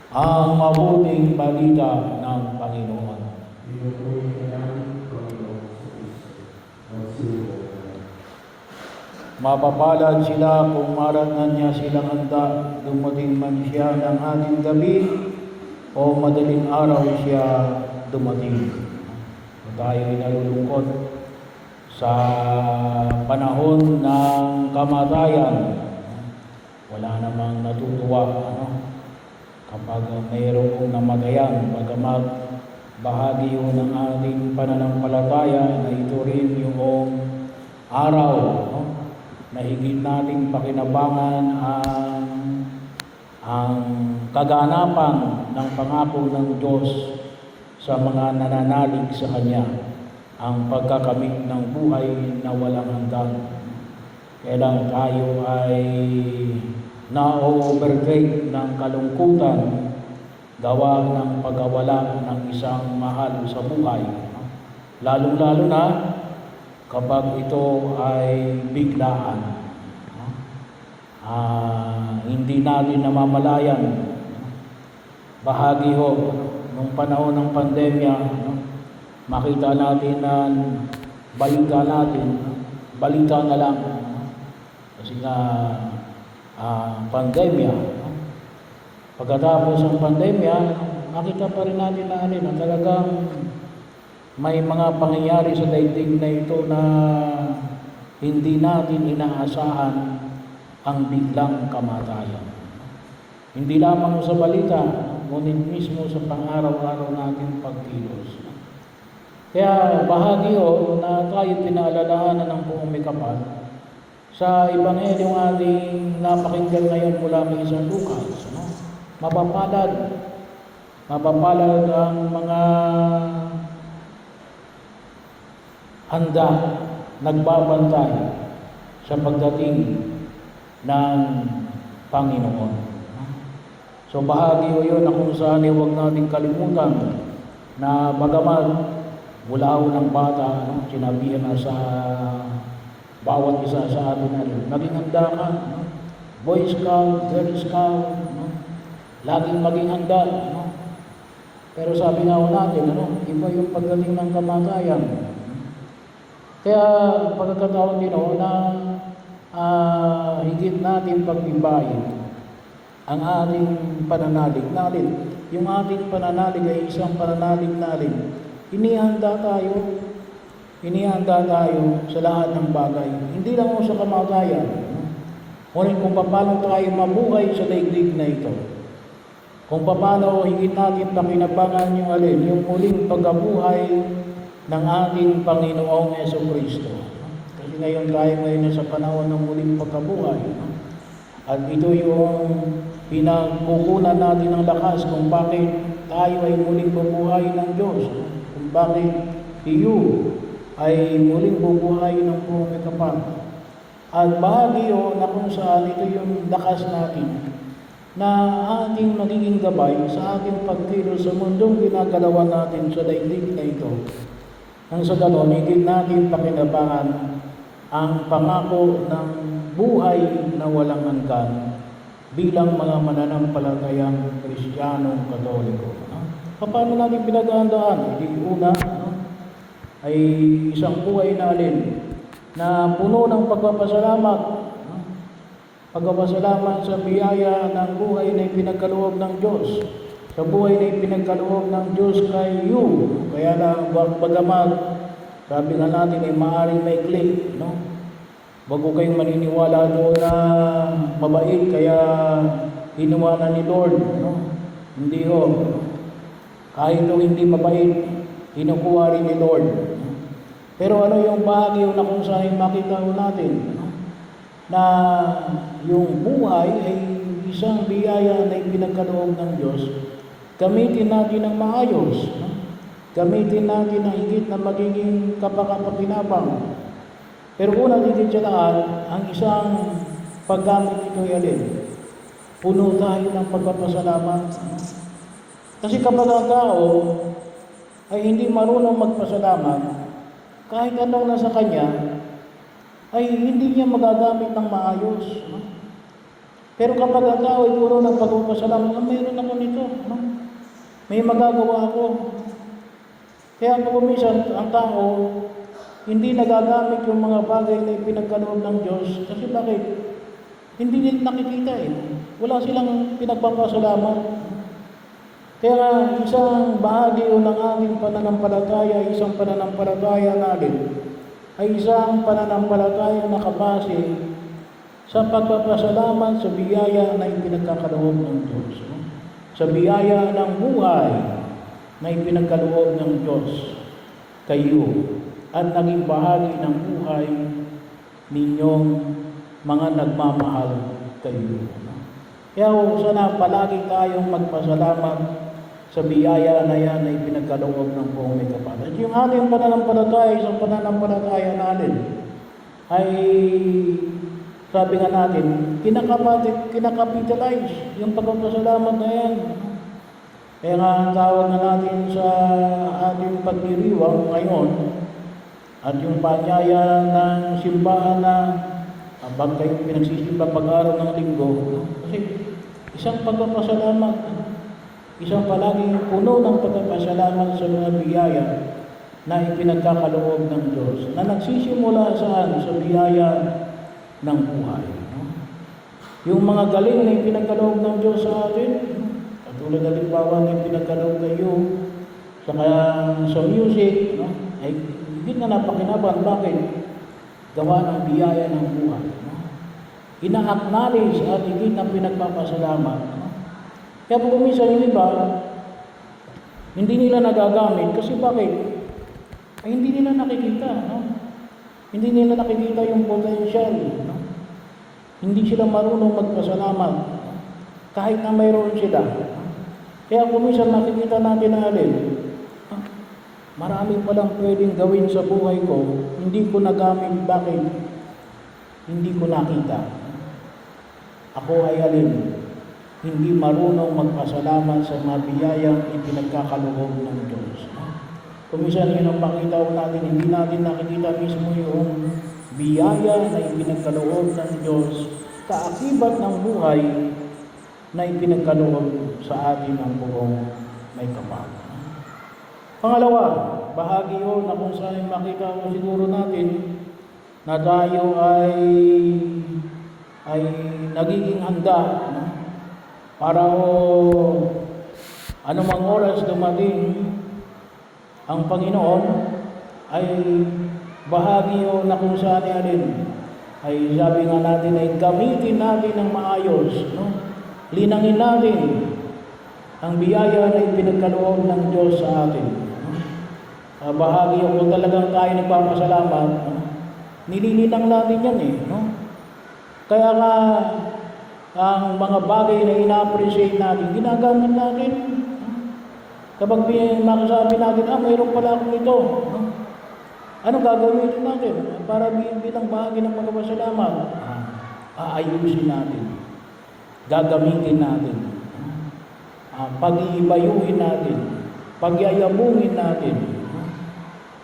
ang mabuting balita ng Panginoon. Mapapalad sila kung maratnan niya silang handa, dumating man siya ng ating gabi o madaling araw siya dumating. Tayo'y nalulungkot sa panahon ng kamatayan. Wala namang natutuwa, kapag mayroong namatayan, bagamat bahagi yun ng ating pananampalataya na ito rin yung araw na higit nating pakinabangan ang kaganapan ng pangako ng Diyos sa mga nananalig sa Kanya, ang pagkakamit ng buhay na walang hanggan. Kailang tayo ay na-overtake ng kalungkutan gawa ng pagkawala ng isang mahal sa buhay. Lalong-lalo na kapag ito ay biglaan. Hindi natin namamalayan. Bahagi ho, nung panahon ng pandemya, makita natin na balita na lang. Kasi nga, pandemya. Pagkatapos ng pandemya, makita pa rin natin na talagang may mga pangyayari sa daigdig na ito na hindi natin inaasahan ang biglang kamatayan. Hindi lamang sa balita, ngunit mismo sa pang-araw-araw nating pagkilos. Kaya bahagi na tayo pinaalalahanan ng buong may kapal sa Ebanghelyo ating napakinggan ngayon mula kay San Lucas. Mapapalad ang mga handa, nagbabantay sa pagdating ng Panginoon. So bahagi yun na kung saan huwag natin kalimutan na bagamat mula ng bata, sinabihan na sa bawat isa sa atin maging handa ka, Boy Scout, Girl Scout, laging maging handa. Pero sabi nga natin, iba yung pagdating ng kamatayan. Kaya pagkakataon din na higit natin pagbibayin ang ating pananalig natin. Yung ating pananalig ay isang pananalig natin. Inihanda tayo sa lahat ng bagay. Hindi lang sa kamatayan. Ngunit kung paano tayo mabuhay sa daigdig na ito. Kung paano higit natin pakinabangan yung muling pagkabuhay ng ating Panginoong Jesucristo. Kasi ngayon nasa panahon ng muling pagkabuhay. At ito yung pinagkukunan natin ng lakas kung bakit tayo ay muling bubuhay ng Diyos. Kung bakit iyo ay muling bubuhay ng buong kapal. At bahagi na kung saan ito yung lakas natin na ating magiging gabay sa ating pagkilos sa mundong ginagalawan natin sa daigdig na ito. Nang sa ganon, higit natin pakinabangan ang pangako ng buhay na walang hanggan bilang mga mananampalatayang Kristiyanong Katoliko. Paano natin pinaghahandaan? Una, ay isang buhay na puno ng pagpapasalamat. Pagpapasalamat sa biyaya ng buhay na ipinagkaloob ng Diyos. Sa buhay na ipinagkaloob ng Diyos kay iyo. Kaya lang, bagamat, sabi nga natin ay maaaring may click, bago kayong maniniwala doon na mabait, kaya inuwanan ni Lord, Hindi Kahit hindi mabait, kinukuha rin ni Lord. Pero yung bahagi na kung saan makita natin, na yung buhay ay isang biyaya na ipinagkaloob ng Diyos, gamitin natin ng maayos. Gamitin natin ang higit na magiging kapakapakinabang. Pero una higit sa lahat, ang isang paggamit ito puno tayo ng pagpapasalamat. Kasi kapag ang tao ay hindi marunong magpasalamat, kahit anong nasa kanya, ay hindi niya magagamit ng maayos. Pero kapag ang tao ay puro ng pagpapasalamat, mayroon ako nito. May magagawa ako. Kaya po minsan, ang tao, hindi nagagamit yung mga bagay na ipinagkaloob ng Diyos. Kasi bakit? Hindi nila nakikita eh. Wala silang pinagpapasalamat. Kaya isang bahagi ng ating pananampalataya, isang pananampalataya natin, ay isang pananampalataya na nakabase sa pagpapasalamat sa biyaya na ipinagkakaloob ng Diyos. Sa biyaya ng buhay na ipinagkaloob ng Diyos kayo at naging bahagi ng buhay ninyong mga nagmamahal kayo. Kaya sana palagi tayong magpasalamat sa biyaya na yan na ipinagkaloob ng buong may kapal. At yung ating pananampalataya, isang pananampalataya natin, ay sabi nga natin, kinakapitalize yung pagpapasalamat na yan. Kaya nga ang tawag na natin sa ating pagdiriwang ngayon, at yung panyaya ng simbahan na habang kayo pinagsisimba pag-araw ng linggo, kasi isang pagpapasalamat, isang palaging puno ng pagpapasalamat sa mga biyaya na ipinagkakaloob ng Diyos, na nagsisimula saan? Sa biyaya ng buhay. Yung mga galing na ipinagkaloob ng Diyos sa atin, katulad na limbawa na ipinagkaloob kayo sa music, ay hindi na napakinaban. Bakit? Gawa ng biyaya ng buhay. Ina-acknowledge at higit ang pinagpapasalamat. Kaya po minsan yung iba, hindi nila nagagamit kasi bakit? Ay hindi nila nakikita. Hindi nila nakikita yung potential. Hindi sila marunong magpasalamat kahit na mayroon sila. Kaya po minsan nakikita natin na marami palang pwedeng gawin sa buhay ko, hindi ko nagamit. Bakit? Hindi ko nakita. Ako ay hindi marunong magpasalamat sa mga biyayang ipinagkakaloob ng Diyos. Kung minsan yun ang pakita natin, hindi natin nakikita mismo yung biyaya na ipinagkaloob ng Diyos, kaakibat ng buhay na ipinagkaloob sa atin ng buong may kapal. Pangalawa, bahagi yun na kung saan makita mo siguro natin na tayo ay nagiging handa para anumang oras dumating ang Panginoon, ay bahagi yun na kung saan ay sabi nga natin ay gamitin natin ng maayos. Linangin natin ang biyaya na ipinagkaloob ng Diyos sa atin. Bahagi yun kung talagang tayo nagpapasalamat, nililinang natin yan Kaya nga, ang mga bagay na ina-appreciate natin, ginagamit natin. Kapag makasabi natin, mayroon pala akong ito. Ano gagawin natin? Para bilang bahagi ng pagpapasalamat, aayusin natin. Gagamitin natin. Pag-iibayuhin natin. Pagyayabungin natin.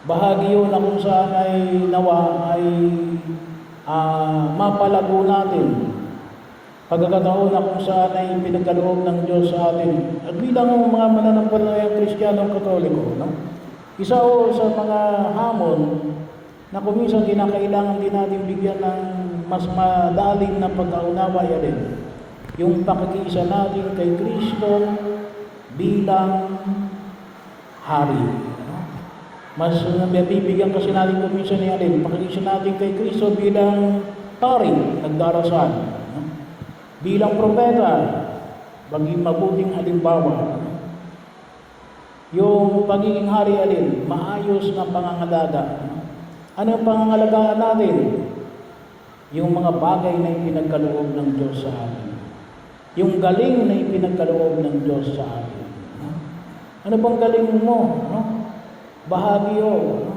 Bahagi yun na kung saan ay nawa ay mapalago natin. Pagkakataon na kung saan ay pinagkaloob ng Diyos sa atin. At bilang mga mananampalatayang Kristiyanong Katoliko, isa sa mga hamon na kung minsan kinakailangan din natin bigyan ng mas madalim na pagkaunawa yan yung pakikiisa natin kay Kristo bilang Hari. Mas nabibigyan kasi natin kung minsan pakikiisa natin kay Kristo bilang Hari, nagdarasal. Bilang propeta, maging mabuting halimbawa. Yung pagiging hari maayos na pangangalaga. Ano ang pangangalagaan natin? Yung mga bagay na ipinagkaloob ng Diyos sa atin. Yung galing na ipinagkaloob ng Diyos sa atin. Ano bang galing mo? Bahagi yun.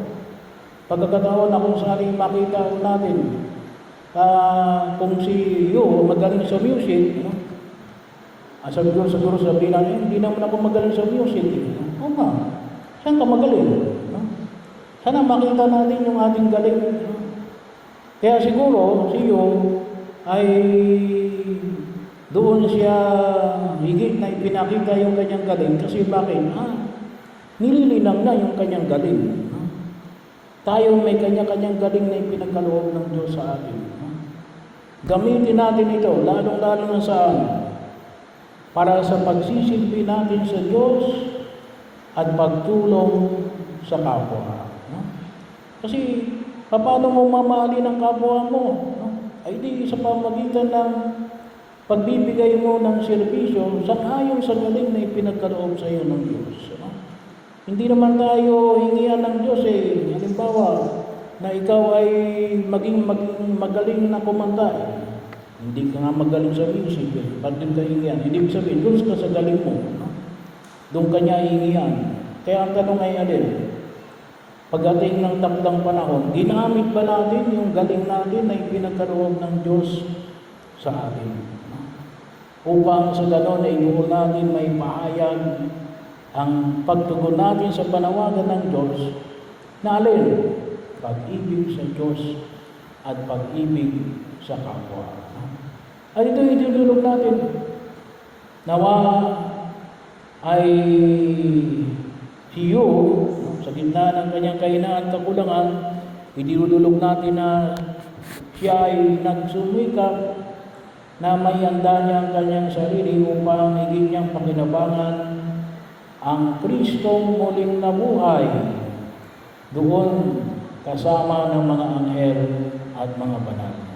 Pagkakataon na kung saan makita natin, kung si Yu magaling sa music, siguro sabihin natin, hindi naman ako magaling sa music. Oo nga, saan ka magaling? Sana makita natin yung ating galing. Kaya siguro si Yu ay Doon siya higit na ipinakita yung kanyang galing kasi bakit? Nililinang na yung kanyang galing. Tayo may kanya-kanyang galing na ipinagkaloob ng Diyos sa atin. Gamitin natin ito, lalong-lalo na sa para sa pagsisilbi natin sa Diyos at pagtulong sa kapwa. Kasi paano mo mamahalin ang kapwa mo? Ay di sa pamagitan ng pagbibigay mo ng serbisyo sang-ayon sa galing na ipinagkaloob sa iyo ng Diyos. Hindi naman tayo hingian ng Diyos halimbawa na ikaw ay maging magaling na kumanta. Hindi ka nga magaling sa music. Pag din ka hingian, hindi sabihin, doon ka sa galing mo. Doon ka niya hingian. Kaya ang tanong ay alin, pagdating ng takdang panahon, ginamit ba natin yung galing natin na ipinagkaloob ng Diyos sa atin? Upang sa ganon ay doon natin may pahayag ang pagtugon natin sa panawagan ng Diyos na alin? Pag-ibig sa Diyos at pag-ibig sa kapwa. At ito yung itutulog natin. Nawa ay siyo sa gitna ng kanyang kahinaan at kakulangan, idinudulog natin na siya ay nagsumikap na may handa niya ang kanyang sarili upang higit niyang pakinabangan ang Kristong muling nabuhay doon kasama ng mga anghel at mga banal.